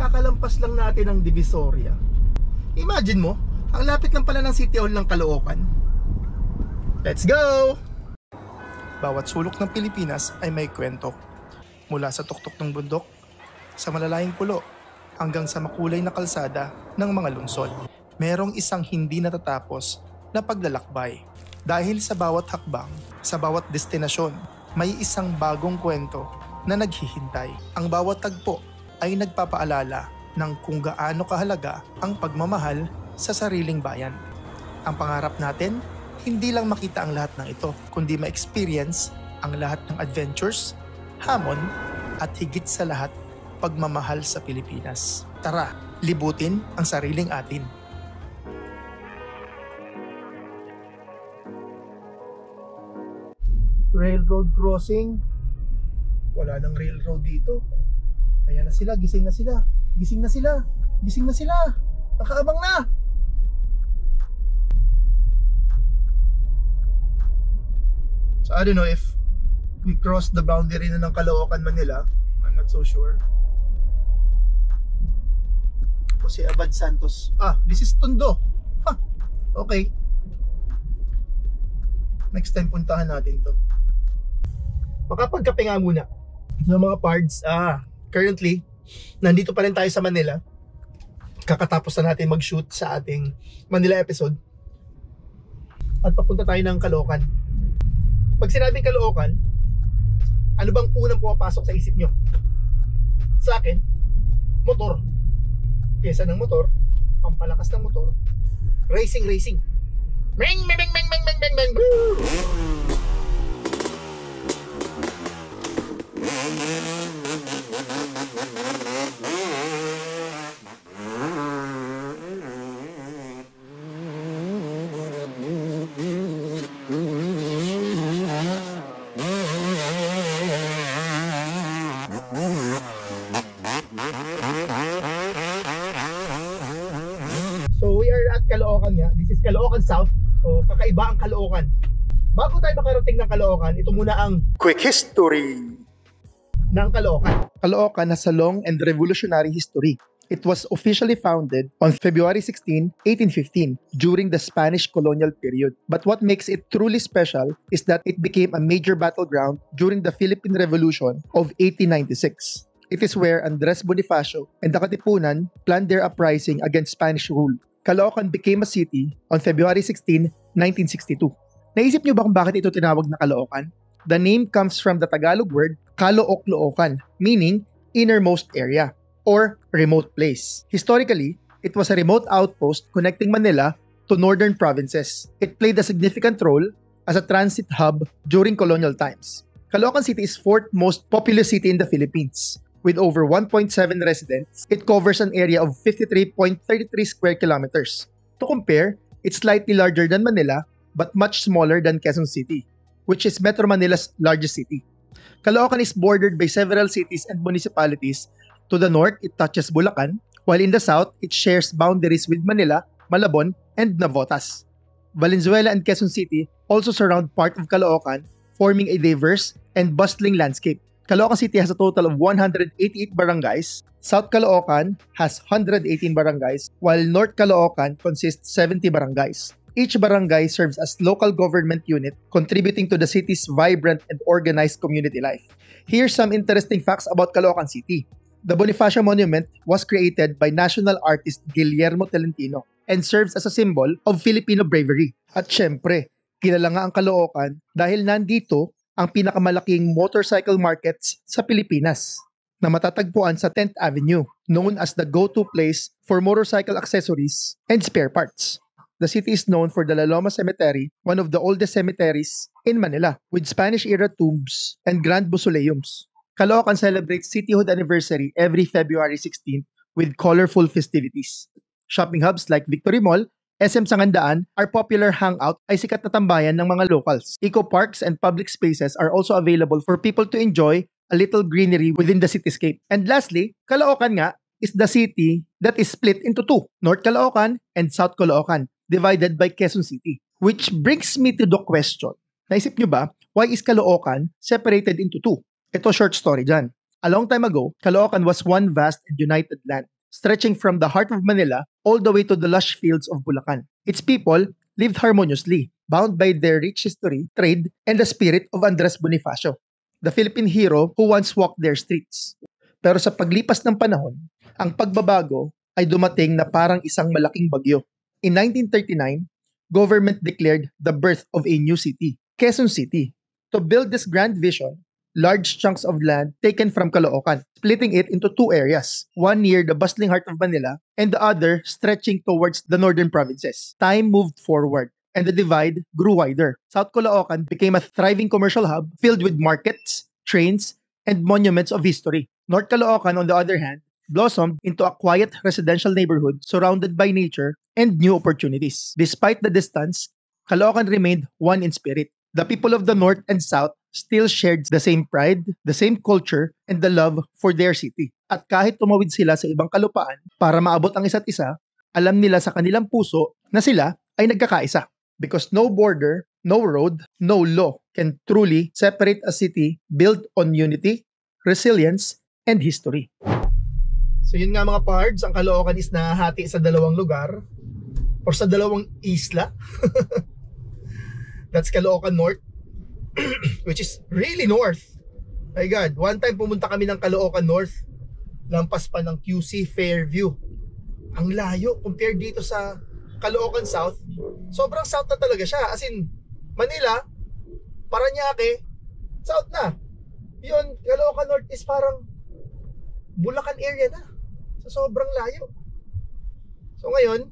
Kakalampas lang natin ang Divisoria. Imagine mo, ang lapit lang pala ng City Hall ng Caloocan. Let's go! Bawat sulok ng Pilipinas ay may kwento. Mula sa tuktok ng bundok, sa malalayang pulo, hanggang sa makulay na kalsada ng mga lungsod. Merong isang hindi natatapos na paglalakbay. Dahil sa bawat hakbang, sa bawat destinasyon, may isang bagong kwento na naghihintay. Ang bawat tagpo ay nagpapaalala ng kung gaano kahalaga ang pagmamahal sa sariling bayan. Ang pangarap natin, hindi lang makita ang lahat ng ito, kundi ma-experience ang lahat ng adventures, hamon, at higit sa lahat, pagmamahal sa Pilipinas. Tara, libutin ang sariling atin. Railroad crossing. Wala nang railroad dito. Ayan na sila, gising na sila. Gising na sila. Gising na sila. Nakaabang na. So I don't know if we crossed the boundary na ng Caloocan, Manila. I'm not so sure. Jose Abad Santos. Ah, this is Tondo. Ah, okay. Next time puntahan natin to. Makapagkape nga muna ng mga pards. Currently, nandito pa rin tayo sa Manila. Kakatapos na natin mag-shoot sa ating Manila episode. At papunta tayo ng Caloocan. Pag sinabing Caloocan, ano bang unang pumapasok sa isip nyo? Sa akin, motor. Pyesa ng motor, pampalakas ng motor, racing. Bang, bang, bang, bang, bang, bang, bang. So we are at Caloocan nga. This is Caloocan South. So kakaiba ang Caloocan. Bago tayo makarating ng Caloocan, ito muna ang quick history ng Caloocan. Caloocan has a long and revolutionary history. It was officially founded on February 16, 1815 during the Spanish colonial period. But what makes it truly special is that it became a major battleground during the Philippine Revolution of 1896. It is where Andres Bonifacio and the Katipunan planned their uprising against Spanish rule. Caloocan became a city on February 16, 1962. Naisip niyo ba kung bakit ito tinawag na Caloocan? The name comes from the Tagalog word Calooc-Loocan, meaning innermost area or remote place. Historically, it was a remote outpost connecting Manila to northern provinces. It played a significant role as a transit hub during colonial times. Caloocan City is fourth most populous city in the Philippines. With over 1.7 residents, it covers an area of 53.33 square kilometers. To compare, it's slightly larger than Manila but much smaller than Quezon City, which is Metro Manila's largest city. Caloocan is bordered by several cities and municipalities. To the north, it touches Bulacan, while in the south, it shares boundaries with Manila, Malabon, and Navotas. Valenzuela and Quezon City also surround part of Caloocan, forming a diverse and bustling landscape. Caloocan City has a total of 188 barangays. South Caloocan has 118 barangays, while North Caloocan consists 70 barangays. Each barangay serves as local government unit, contributing to the city's vibrant and organized community life. Here's some interesting facts about Caloocan City. The Bonifacio Monument was created by national artist Guillermo Tolentino and serves as a symbol of Filipino bravery. At syempre, kilala nga ang Caloocan dahil nandito ang pinakamalaking motorcycle markets sa Pilipinas na matatagpuan sa 10th Avenue, known as the go-to place for motorcycle accessories and spare parts. The city is known for the La Loma Cemetery, one of the oldest cemeteries in Manila, with Spanish-era tombs and grand mausoleums. Caloocan celebrates cityhood anniversary every February 16th with colorful festivities. Shopping hubs like Victory Mall, SM Sangandaan are popular hangout ay sikat na tambayan ng mga locals. Eco parks and public spaces are also available for people to enjoy a little greenery within the cityscape. And lastly, Caloocan nga is the city that is split into two, North Caloocan and South Caloocan, divided by Quezon City. Which brings me to the question, naisip nyo ba, why is Caloocan separated into two? Ito short story dyan. A long time ago, Caloocan was one vast and united land, stretching from the heart of Manila all the way to the lush fields of Bulacan. Its people lived harmoniously, bound by their rich history, trade, and the spirit of Andres Bonifacio, the Philippine hero who once walked their streets. Pero sa paglipas ng panahon, ang pagbabago ay dumating na parang isang malaking bagyo. In 1939, government declared the birth of a new city, Quezon City. To build this grand vision, large chunks of land taken from Caloocan, splitting it into two areas, one near the bustling heart of Manila and the other stretching towards the northern provinces. Time moved forward and the divide grew wider. South Caloocan became a thriving commercial hub filled with markets, trains, and monuments of history. North Caloocan, on the other hand, blossomed into a quiet residential neighborhood surrounded by nature and new opportunities. Despite the distance, Caloocan remained one in spirit. The people of the North and South still shared the same pride, the same culture, and the love for their city. At kahit tumawid sila sa ibang kalupaan para maabot ang isa't isa, alam nila sa kanilang puso na sila ay nagkakaisa. Because no border, no road, no law can truly separate a city built on unity, resilience, and history. So yun nga mga pards, ang Caloocan is nahati sa dalawang lugar or sa dalawang isla. That's Caloocan North, which is really north. My God, one time pumunta kami ng Caloocan North, lampas pa ng QC Fairview. Ang layo compared dito sa Caloocan South. Sobrang south na talaga siya. As in, Manila, Parañaque, south na. Yun, Caloocan North is parang Bulacan area na. So sobrang layo. So ngayon,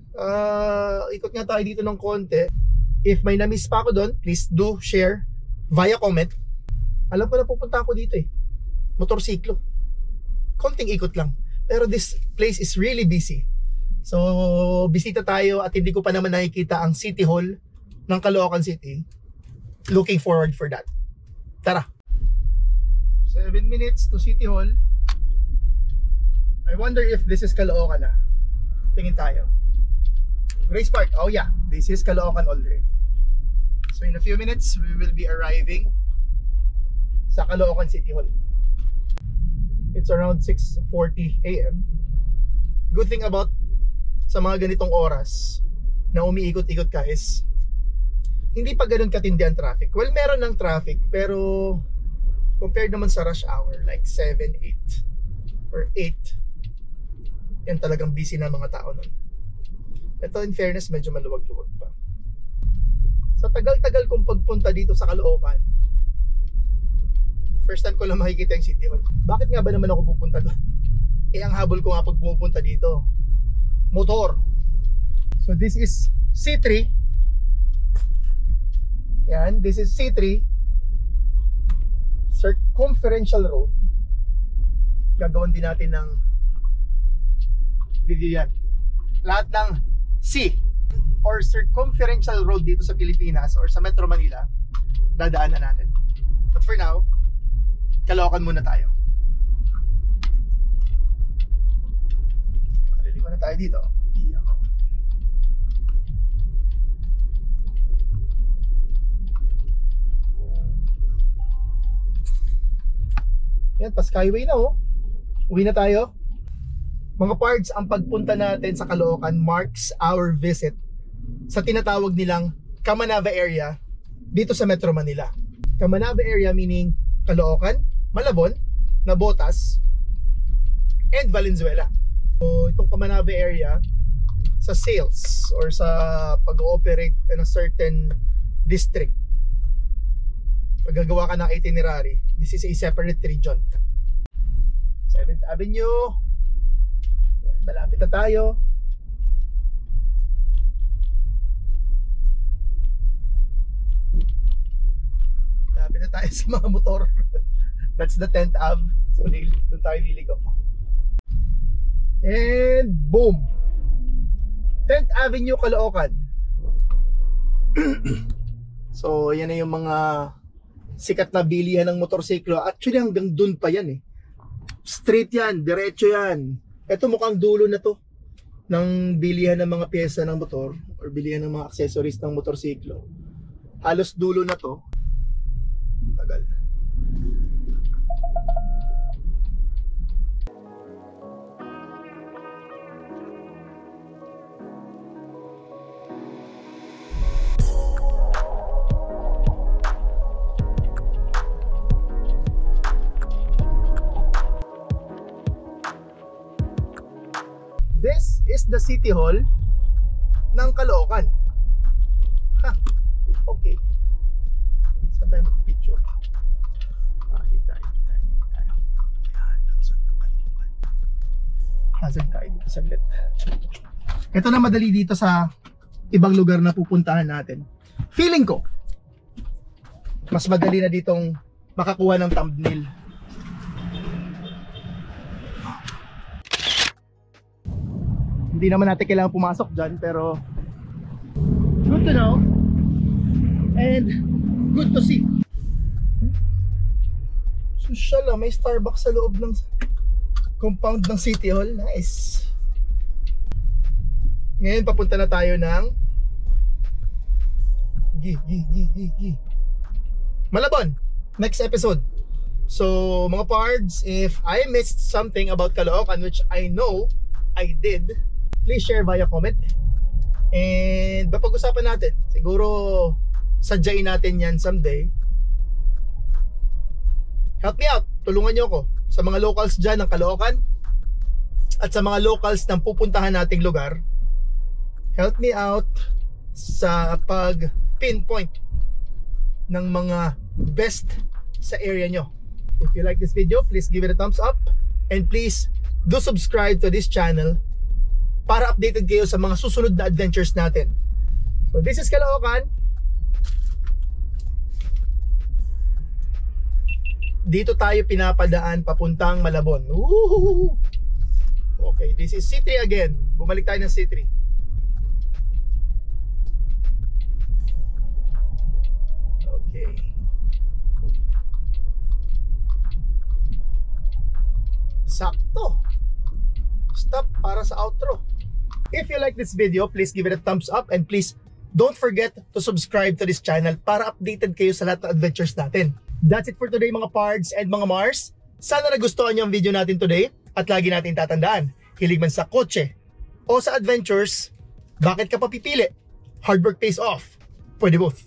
ikot nga tayo dito ng konti. If may na-miss pa ako doon, please do share via comment. Alam ko na pupunta ako dito eh. Motorsiklo. Konting ikot lang. Pero this place is really busy. So, bisita tayo at hindi ko pa naman nakikita ang City Hall ng Caloocan City. Looking forward for that. Tara! 7 minutes to City Hall. I wonder if this is Caloocan na. Tingin tayo. Grace Park. Oh yeah, this is Caloocan already. So in a few minutes, we will be arriving sa Caloocan City Hall. It's around 6:40 AM. Good thing about sa mga ganitong oras na umiikot-ikot ka is hindi pa ganun katindi ang traffic. Well, meron ng traffic pero compared naman sa rush hour like 7, 8 or 8, yan talagang busy na mga tao nun. Ito in fairness medyo maluwag-luwag pa. Sa tagal-tagal kong pagpunta dito sa Caloocan, first time ko lang makikita yung City Hall. Bakit nga ba naman ako pupunta doon? Eh ang habol ko nga pag pumupunta dito, motor. So this is C3. Yan, this is C3 Circumferential Road. Gagawin din natin ng video yan. Lahat ng C or circumferential road dito sa Pilipinas or sa Metro Manila, dadaanan natin. But for now, Caloocan muna tayo. Maliliwan na tayo dito. Yan, pa skyway na oh. Uwi na tayo. Mga pards, ang pagpunta natin sa Caloocan marks our visit sa tinatawag nilang Kamanava area dito sa Metro Manila. Kamanava area meaning Caloocan, Malabon, Nabotas, and Valenzuela. So itong Kamanava area sa sales or sa pag-ooperate in a certain district, pag gagawa ka ng itinerary, this is a separate region. 7th Avenue. Malapit na tayo. Malapit na tayo sa mga motor. That's the 10th Ave. So doon tayo liligaw. And boom, 10th Avenue, Caloocan. So yan na yung mga sikat na bilihan ng motorsiklo. Actually hanggang dun pa yan eh. Straight yan, diretso yan. Ito mukhang dulo na to ng bilihan ng mga pyesa ng motor or bilihan ng mga accessories ng motorsiklo. Halos dulo na to. Tagal. This is the City Hall ng Caloocan. Ha, okay. Saan tayo mag-picture? Dito tayo. Ayan, lungsod ng Caloocan. Hazard tayo dito saglit. Ito na madali dito sa ibang lugar na pupuntahan natin. Feeling ko, mas madali na ditong makakuha ng thumbnail. Hindi naman natin kailangan pumasok dyan, pero good to know and good to see. Social, may Starbucks sa loob ng compound ng City Hall. Nice. Ngayon papunta na tayo ng Malabon, next episode. So mga pards, if I missed something about Caloocan, which I know I did, please share via comment. And mapag-usapan natin. Siguro sadyain natin yan someday. Help me out, tulungan nyo ako sa mga locals dyan ng Caloocan at sa mga locals ng pupuntahan nating lugar. Help me out sa pag-pinpoint ng mga best sa area nyo. If you like this video, please give it a thumbs up. And please do subscribe to this channel para updated kayo sa mga susunod na adventures natin. So this is Caloocan. Dito tayo pinapadaan papuntang Malabon. Woo! Okay, this is C3 again. Bumalik tayo ng C3. Okay. Sakto. Stop para sa outro. If you like this video, please give it a thumbs up and please don't forget to subscribe to this channel para updated kayo sa lahat ng adventures natin. That's it for today mga pards and mga Mars. Sana nagustuhan niyo ang video natin today at lagi natin tatandaan, hilig man sa kotse o sa adventures, bakit ka pa pipili? Hard work pays off. Pwede both.